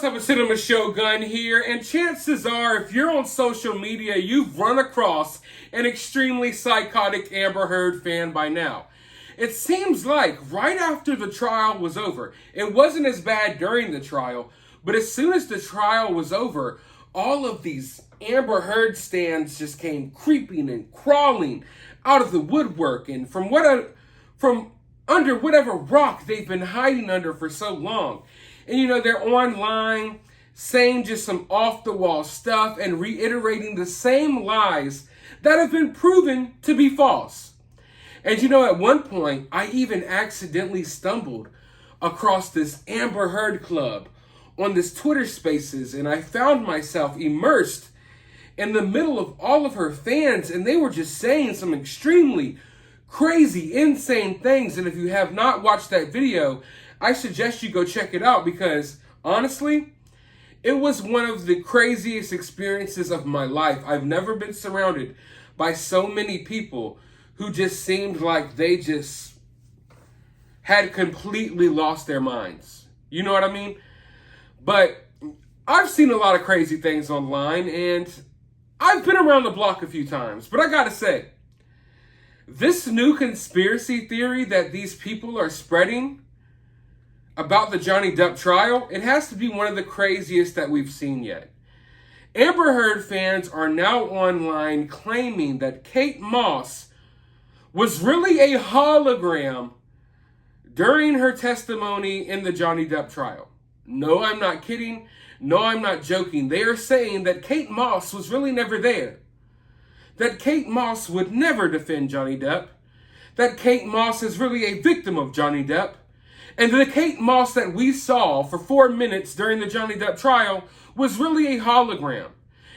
what's up? It's Cinema Shogun here, and chances are, if you're on social media, you've run across an extremely psychotic Amber Heard fan by now. It seems like right after the trial was over, it wasn't as bad during the trial, but as soon as the trial was over, all of these Amber Heard stands just came creeping and crawling out of the woodwork and from under whatever rock they've been hiding under for so long. And you know, they're online saying just some off-the-wall stuff and reiterating the same lies that have been proven to be false. And you know, at one point, I even accidentally stumbled across this Amber Heard club on this Twitter Spaces, and I found myself immersed in the middle of all of her fans, and they were just saying some extremely crazy, insane things. And if you have not watched that video, I suggest you go check it out, because honestly, it was one of the craziest experiences of my life. I've never been surrounded by so many people who just seemed like they just had completely lost their minds. You know what I mean? But I've seen a lot of crazy things online, and I've been around the block a few times. But I gotta say, this new conspiracy theory that these people are spreading about the Johnny Depp trial, it has to be one of the craziest that we've seen yet. Amber Heard fans are now online claiming that Kate Moss was really a hologram during her testimony in the Johnny Depp trial. No, I'm not kidding. No, I'm not joking. They are saying that Kate Moss was really never there. That Kate Moss would never defend Johnny Depp. That Kate Moss is really a victim of Johnny Depp. And the Kate Moss that we saw for 4 minutes during the Johnny Depp trial was really a hologram.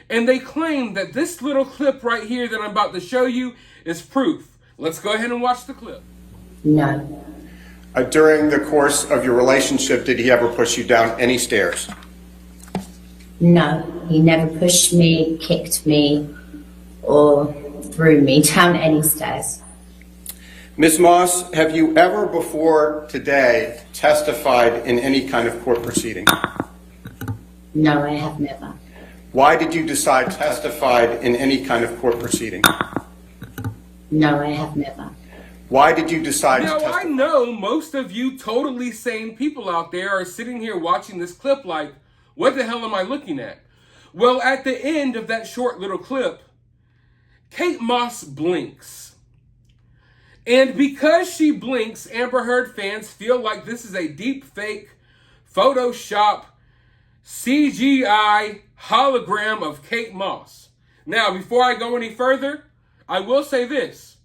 And they claim that this little clip right here that I'm about to show you is proof. Let's go ahead and watch the clip. No. During the course of your relationship, did he ever push you down any stairs? No, he never pushed me, kicked me, or threw me down any stairs. Ms. Moss, have you ever before today testified in any kind of court proceeding? No, I have never. Why did you decide to testify in any kind of court proceeding? No, I have never. Why did you decide to Now, testify? I know most of you totally sane people out there are sitting here watching this clip like, what the hell am I looking at? Well, at the end of that short little clip, Kate Moss blinks. And because she blinks, Amber Heard fans feel like this is a deep fake, Photoshop, CGI hologram of Kate Moss. Now, before I go any further, I will say this.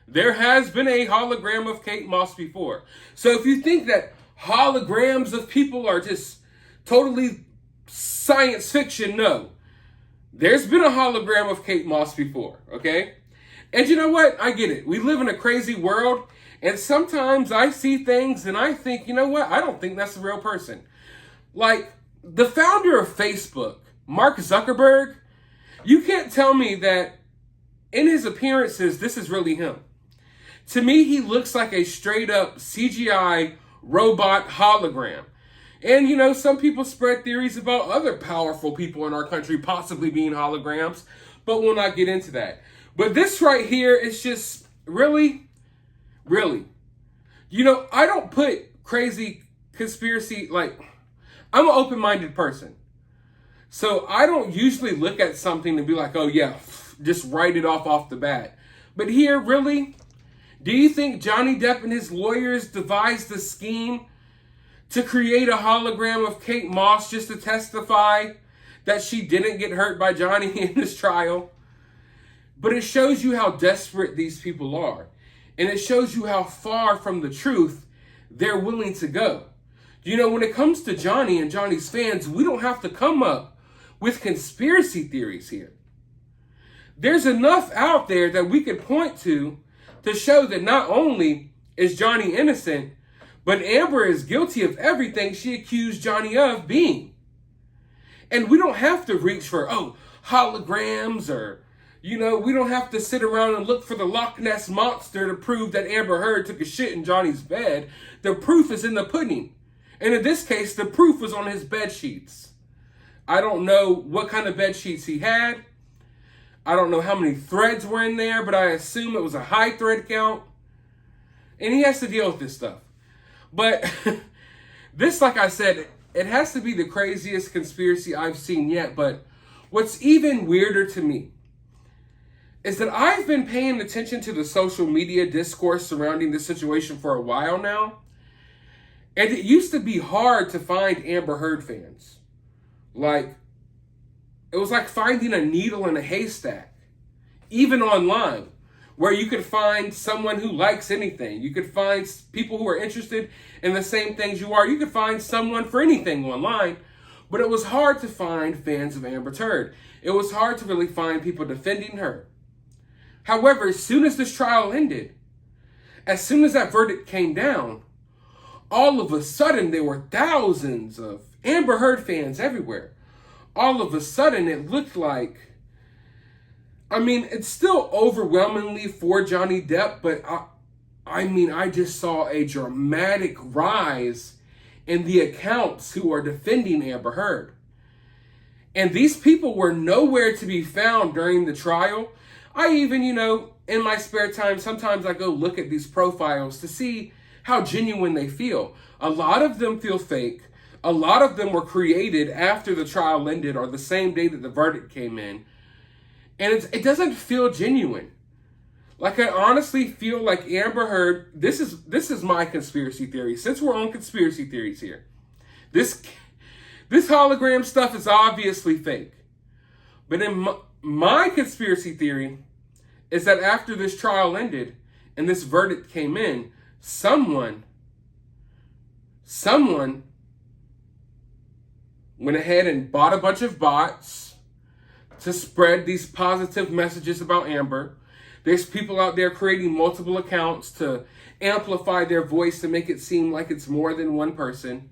There has been a hologram of Kate Moss before. So if you think that holograms of people are just totally science fiction, no. There's been a hologram of Kate Moss before, okay? And you know what? I get it. We live in a crazy world, and sometimes I see things and I think, you know what? I don't think that's a real person. Like the founder of Facebook, Mark Zuckerberg, you can't tell me that in his appearances, this is really him. To me, he looks like a straight up CGI robot hologram. And, you know, some people spread theories about other powerful people in our country possibly being holograms, but we'll not get into that. But this right here is just really. You know, I don't put crazy conspiracy, like, I'm an open-minded person. So I don't usually look at something and be like, oh yeah, just write it off the bat. But here, really? Do you think Johnny Depp and his lawyers devised the scheme to create a hologram of Kate Moss just to testify that she didn't get hurt by Johnny in this trial? But it shows you how desperate these people are. And it shows you how far from the truth they're willing to go. You know, when it comes to Johnny and Johnny's fans, we don't have to come up with conspiracy theories here. There's enough out there that we could point to show that not only is Johnny innocent, but Amber is guilty of everything she accused Johnny of being. And we don't have to reach for, holograms or, you know, we don't have to sit around and look for the Loch Ness Monster to prove that Amber Heard took a shit in Johnny's bed. The proof is in the pudding. And in this case, the proof was on his bed sheets. I don't know what kind of bed sheets he had. I don't know how many threads were in there, but I assume it was a high thread count. And he has to deal with this stuff. But this, like I said, it has to be the craziest conspiracy I've seen yet. But what's even weirder to me is that I've been paying attention to the social media discourse surrounding this situation for a while now. And it used to be hard to find Amber Heard fans. Like, it was like finding a needle in a haystack, even online, where you could find someone who likes anything. You could find people who are interested in the same things you are. You could find someone for anything online, but it was hard to find fans of Amber Heard. It was hard to really find people defending her. However, as soon as this trial ended, as soon as that verdict came down, all of a sudden there were thousands of Amber Heard fans everywhere. All of a sudden it looked like, I mean, it's still overwhelmingly for Johnny Depp, but I just saw a dramatic rise in the accounts who are defending Amber Heard. And these people were nowhere to be found during the trial. I even, in my spare time, sometimes I go look at these profiles to see how genuine they feel. A lot of them feel fake. A lot of them were created after the trial ended or the same day that the verdict came in. And it doesn't feel genuine. Like, I honestly feel like Amber Heard, this is my conspiracy theory. Since we're on conspiracy theories here, this hologram stuff is obviously fake. But in my conspiracy theory is that after this trial ended and this verdict came in, someone went ahead and bought a bunch of bots to spread these positive messages about Amber. There's people out there creating multiple accounts to amplify their voice to make it seem like it's more than one person.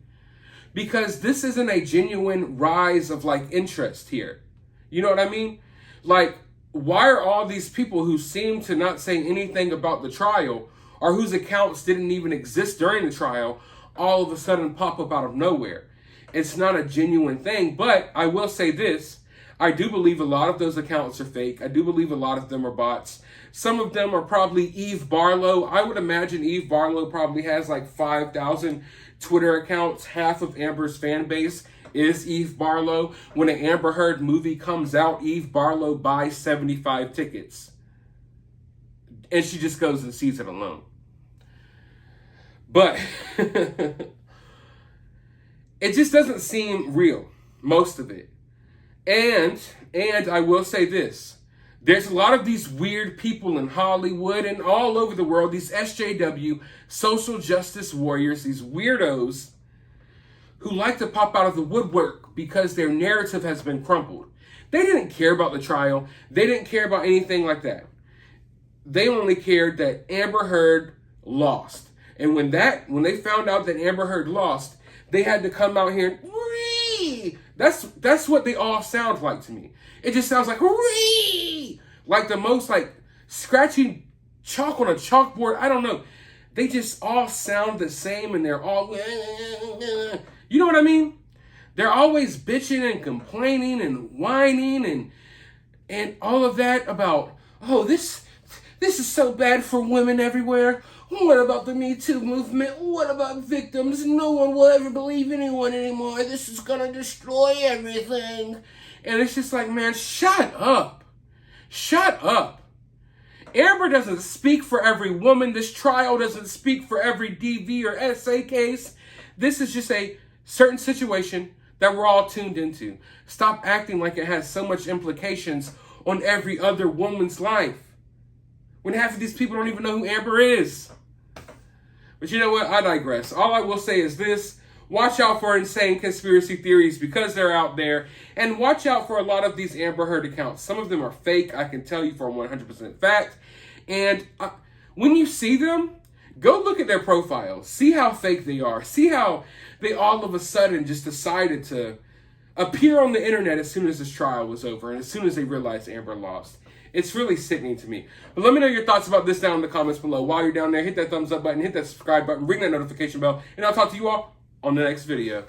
Because this isn't a genuine rise of interest here. You know what I mean? Like, why are all these people who seem to not say anything about the trial or whose accounts didn't even exist during the trial all of a sudden pop up out of nowhere? It's not a genuine thing, but I will say this. I do believe a lot of those accounts are fake. I do believe a lot of them are bots. Some of them are probably Eve Barlow. I would imagine Eve Barlow probably has 5,000 Twitter accounts. Half of Amber's fan base is Eve Barlow. When an Amber Heard movie comes out, Eve Barlow buys 75 tickets. And she just goes and sees it alone. But it just doesn't seem real, most of it. And I will say this. There's a lot of these weird people in Hollywood and all over the world, these SJW, social justice warriors, these weirdos who like to pop out of the woodwork because their narrative has been crumpled. They didn't care about the trial. They didn't care about anything like that. They only cared that Amber Heard lost. And when they found out that Amber Heard lost, they had to come out here and wee. That's what they all sound like to me. It just sounds like wee, like the most scratching chalk on a chalkboard. I don't know. They just all sound the same, and they're all, you know what I mean? They're always bitching and complaining and whining and all of that about, oh, this is so bad for women everywhere. What about the Me Too movement? What about victims? No one will ever believe anyone anymore. This is gonna destroy everything. And it's just like, man, shut up. Shut up. Amber doesn't speak for every woman. This trial doesn't speak for every DV or SA case. This is just a certain situation that we're all tuned into. Stop acting like it has so much implications on every other woman's life, when half of these people don't even know who Amber is. But you know what? I digress. All I will say is this. Watch out for insane conspiracy theories because they're out there. And watch out for a lot of these Amber Heard accounts. Some of them are fake, I can tell you for 100% fact. And when you see them, go look at their profiles. See how fake they are. See how they all of a sudden just decided to appear on the internet as soon as this trial was over and as soon as they realized Amber lost. It's really sickening to me. But let me know your thoughts about this down in the comments below. While you're down there, hit that thumbs up button, hit that subscribe button, ring that notification bell, and I'll talk to you all on the next video.